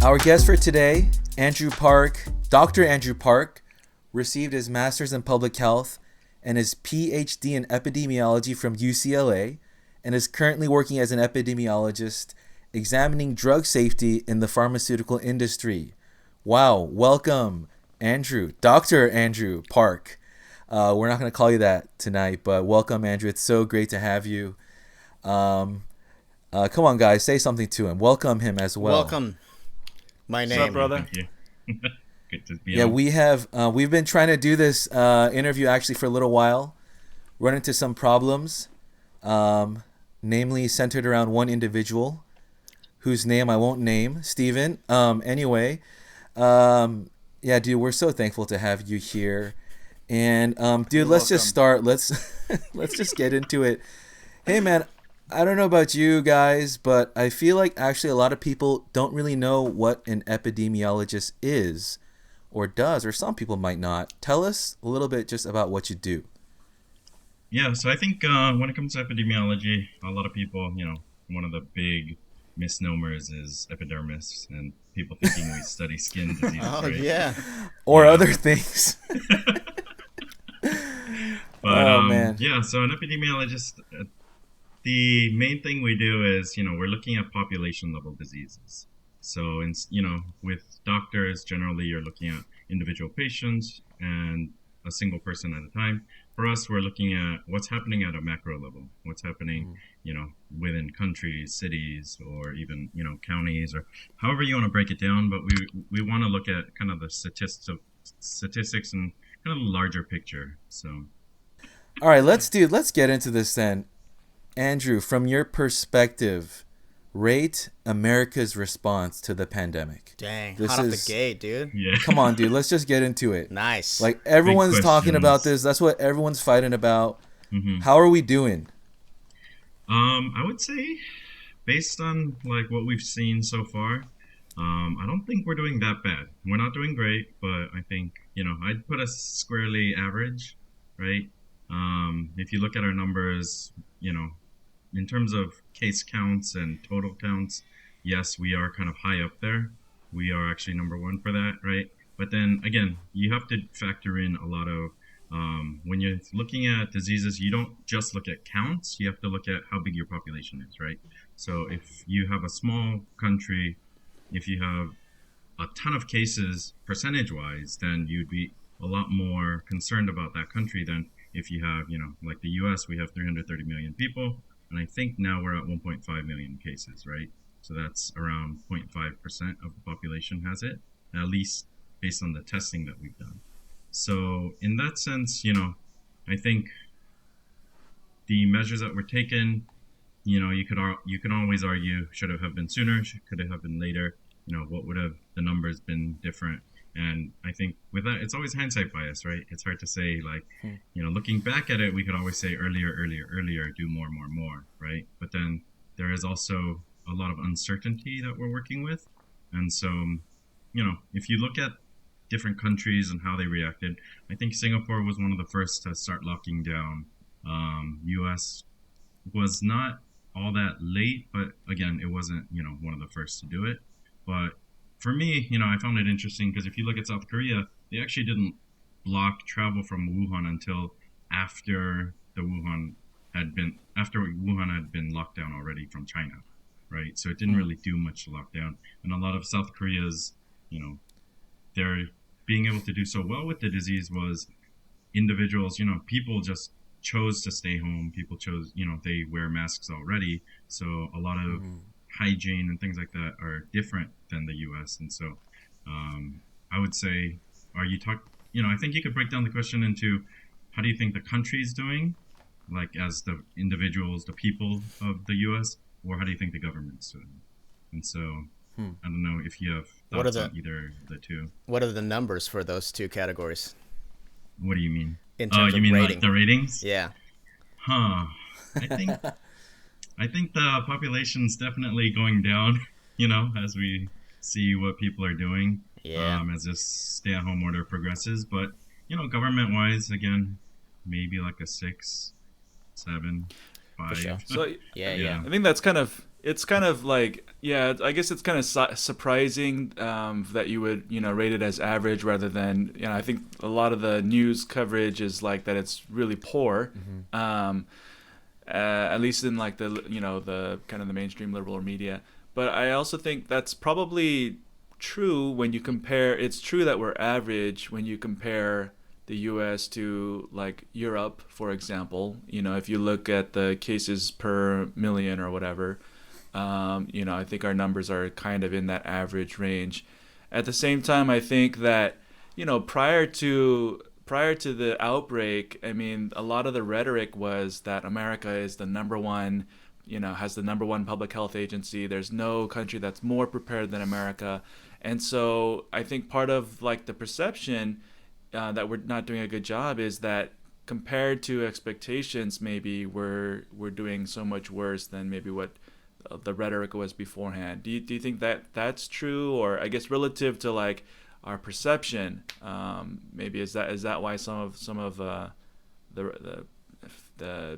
Our guest for today, Andrew Park, Dr. Andrew Park, received his master's in public health and his PhD in epidemiology from UCLA, and is currently working as an epidemiologist examining drug safety in the pharmaceutical industry. Wow, welcome, Andrew, Dr. Andrew Park. We're not going to call you that tonight, but welcome, Andrew. It's so great to have you. Come on, guys, say something to him. Welcome him as well. Welcome. My name. What's up, brother? Thank you. Good to be Yeah, on. we've been trying to do this interview actually for a little while. Run into some problems, namely centered around one individual, whose name I won't name, Steven. Anyway, yeah, dude, we're so thankful to have you here. And dude, let's just start. Let's just get into it. Hey, man, I don't know about you guys, but I feel like actually a lot of people don't really know what an epidemiologist is or does, or some people might not. Tell us a little bit just about what you do. Yeah, so I think when it comes to epidemiology, a lot of people, one of the big misnomers is epidermis, and people thinking we study skin diseases, right? Yeah. Or other things. But, man. Yeah, so an epidemiologist, the main thing we do is, we're looking at population level diseases. So, with doctors, generally you're looking at individual patients and a single person at a time. For us, we're looking at what's happening at a macro level, what's happening, within countries, cities, or even, counties, or however you want to break it down. But we want to look at kind of the statistics and kind of the larger picture. So, All right, let's get into this then. Andrew, from your perspective, rate America's response to the pandemic. Dang, This hot off is- the gate, dude. yeah. Come on, dude, let's just get into it. Nice. Like, everyone's talking about questions. this. That's what everyone's fighting about. Mhm. How are we doing? I would say, based on like what we've seen so far, I don't think we're doing that bad. We're not doing great, but I think I'd put us squarely average, right? If you look at our numbers, in terms of case counts and total counts, yes, we are kind of high up there. We are actually number one for that, right? But then again, you have to factor in a lot of when you're looking at diseases, you don't just look at counts, you have to look at how big your population is, right? So if you have a small country, if you have a ton of cases percentage-wise, then you'd be a lot more concerned about that country than if you have, like the US, we have 330 million people, and I think now we're at 1.5 million cases, right? So that's around 0.5% of the population has it, at least based on the testing that we've done. So in that sense, I think the measures that were taken, you can always argue, should it have been sooner, could it have been later, what would have the numbers been different? And I think with that, it's always hindsight bias, right? It's hard to say, like, looking back at it, we could always say earlier, do more, right? But then there is also a lot of uncertainty that we're working with. And so, if you look at different countries and how they reacted, I think Singapore was one of the first to start locking down. US was not all that late, but again, it wasn't, one of the first to do it. But for me, I found it interesting because if you look at South Korea, they actually didn't block travel from Wuhan until after Wuhan had been locked down already from China, right? So it didn't really do much to lock down. And a lot of South Korea's, their being able to do so well with the disease was individuals, people just chose to stay home. People chose, they wear masks already. So a lot of hygiene and things like that are different than the US. And so I would say, I think you could break down the question into how do you think the country's doing, like as the individuals, the people of the US, or how do you think the government's doing? And so I don't know if you have thoughts on either of the two. What are the numbers for those two categories? What do you mean? In terms you of mean rating. like the ratings? Yeah. I think the population's definitely going down, as we see what people are doing. Yeah. As this stay-at-home order progresses. But, government-wise, again, maybe like a 6, 7, 5. For sure. So Yeah. I think that's kind of it's kind of like, yeah, I guess it's kind of surprising that you would, rate it as average rather than, I think a lot of the news coverage is like that it's really poor. Mm-hmm. At least in like the, the kind of the mainstream liberal media. But I also think that's probably true when you compare. It's true that we're average when you compare the U.S. to like Europe, for example. If you look at the cases per million or whatever, I think our numbers are kind of in that average range. At the same time, I think that prior to the outbreak, I mean, a lot of the rhetoric was that America is the number one, has the number one public health agency. There's no country that's more prepared than America. And so I think part of like the perception that we're not doing a good job is that compared to expectations, maybe we're doing so much worse than maybe what the rhetoric was beforehand. Do you think that that's true, or I guess relative to like our perception, maybe is that why some of the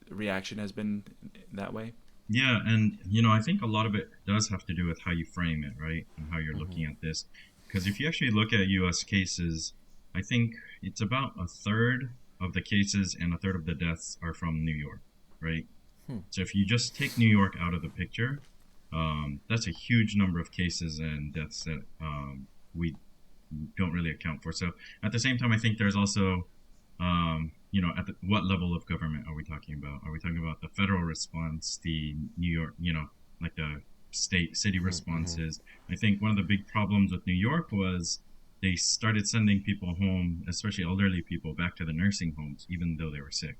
reaction has been that way? Yeah, and I think a lot of it does have to do with how you frame it, right? And how you're Mm-hmm. looking at this. Because if you actually look at US cases, I think it's about a third of the cases and a third of the deaths are from New York, right? Hmm. So if you just take New York out of the picture, that's a huge number of cases and deaths that we don't really account for. So at the same time, I think there's also, what level of government are we talking about? Are we talking about the federal response, the New York, like the city Mm-hmm. responses? I think one of the big problems with New York was they started sending people home, especially elderly people, back to the nursing homes, even though they were sick,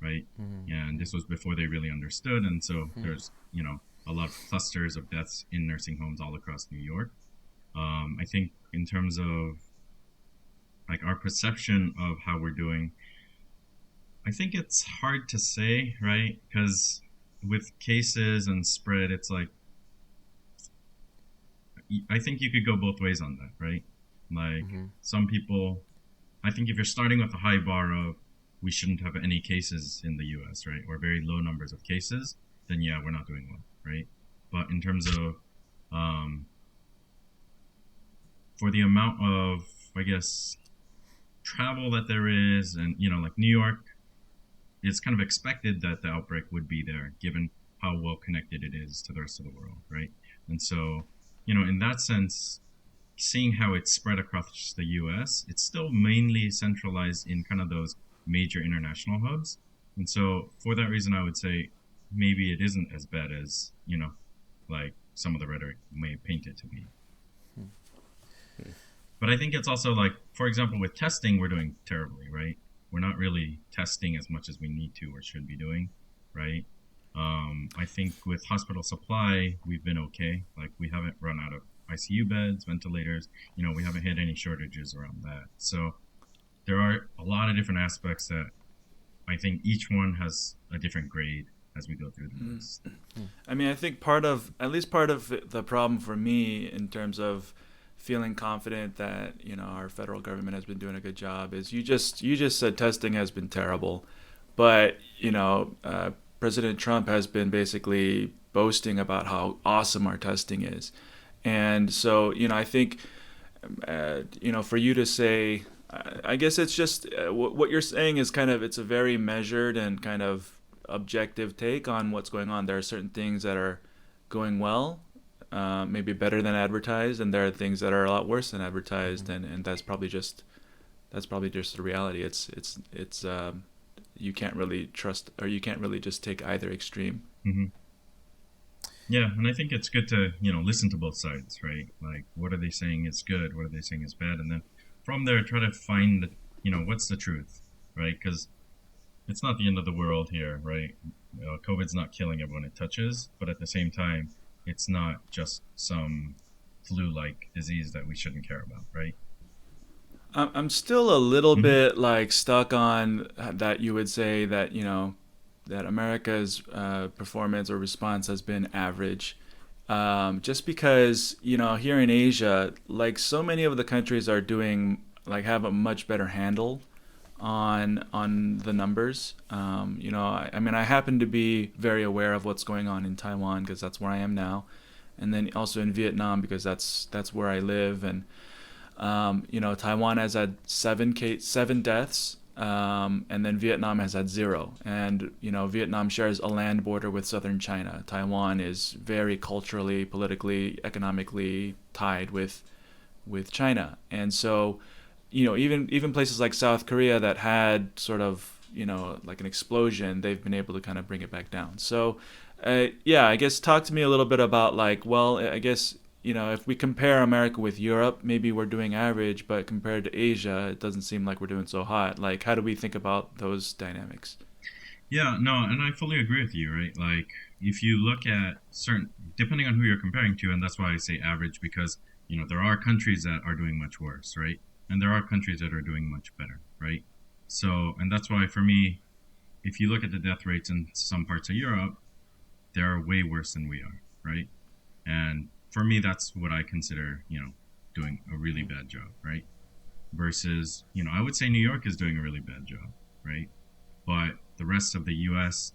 right? And Mm-hmm. this was before they really understood. And so Mm-hmm. there's, a lot of clusters of deaths in nursing homes all across New York. I think in terms of like our perception of how we're doing, I think it's hard to say, right? Because with cases and spread, it's like I think you could go both ways on that, right? Like Mm-hmm. some people, I think if you're starting with a high bar of we shouldn't have any cases in the U.S., right, or very low numbers of cases, then yeah, we're not doing well, right? But in terms of um, for the amount of, I guess, travel that there is, and like New York, it's kind of expected that the outbreak would be there, given how well connected it is to the rest of the world, right? And so, in that sense, seeing how it's spread across the U.S., it's still mainly centralized in kind of those major international hubs. And so, for that reason, I would say maybe it isn't as bad as like some of the rhetoric may paint it to be. But I think it's also like, for example, with testing, we're doing terribly, right? We're not really testing as much as we need to or should be doing, right? I think with hospital supply, we've been okay. Like we haven't run out of ICU beds, ventilators. We haven't had any shortages around that. So there are a lot of different aspects that I think each one has a different grade as we go through the Mm. list. I mean, I think at least part of the problem for me in terms of feeling confident that our federal government has been doing a good job is you just said testing has been terrible, but President Trump has been basically boasting about how awesome our testing is, and so I think for you to say, I guess it's just what you're saying is kind of it's a very measured and kind of objective take on what's going on. There are certain things that are going well, maybe better than advertised, and there are things that are a lot worse than advertised, and that's probably just the reality. It's you can't really trust, or you can't really just take either extreme. Mm-hmm. Yeah, and I think it's good to, listen to both sides, right? Like, what are they saying is good? What are they saying is bad? And then from there, try to find, what's the truth, right? Because it's not the end of the world here, right? COVID's not killing everyone it touches, but at the same time, it's not just some flu-like disease that we shouldn't care about, right? I'm still a little Mm-hmm. bit like stuck on that. You would say that that America's performance or response has been average. Just because here in Asia, like so many of the countries are doing like have a much better handle on the numbers. I mean, I happen to be very aware of what's going on in Taiwan because that's where I am now, and then also in Vietnam because that's where I live. And Taiwan has had seven deaths, and then Vietnam has had 0. And Vietnam shares a land border with southern China. Taiwan is very culturally, politically, economically tied with China, and so even places like South Korea that had sort of like an explosion, they've been able to kind of bring it back down. So I guess talk to me a little bit about like, well, I guess if we compare America with Europe, maybe we're doing average, but compared to Asia, it doesn't seem like we're doing so hot. Like, how do we think about those dynamics? Yeah, no, and I fully agree with you, right? Like, if you look at certain, depending on who you're comparing to, and that's why I say average, because, there are countries that are doing much worse, right? And there are countries that are doing much better, right? So, and that's why for me, if you look at the death rates in some parts of Europe, they're way worse than we are, right? And for me, that's what I consider, doing a really bad job, right? Versus, I would say New York is doing a really bad job, right? But the rest of the U.S.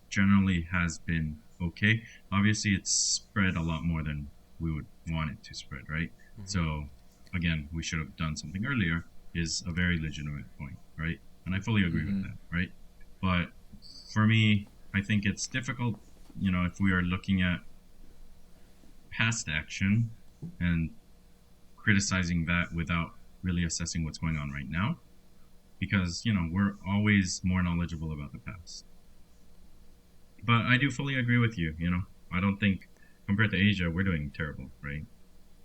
generally has been okay. Obviously, it's spread a lot more than we would want it to spread, right? Mm-hmm. So, again, we should have done something earlier is a very legitimate point, right? And I fully agree with that, right? But for me, I think it's difficult, if we are looking at past action and criticizing that without really assessing what's going on right now, because we're always more knowledgeable about the past. But I do fully agree with you. I don't think compared to Asia we're doing terrible, right?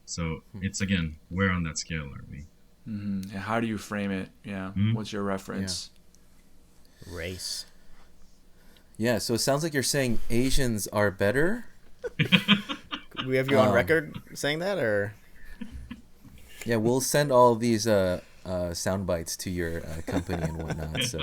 So it's again, where on that scale are we? Mm-hmm. How do you frame it? Yeah. Mm-hmm. What's your reference? Yeah. Race. Yeah. So it sounds like you're saying Asians are better. We have you on record saying that, or? Yeah, we'll send all of these sound bites to your company and whatnot. So.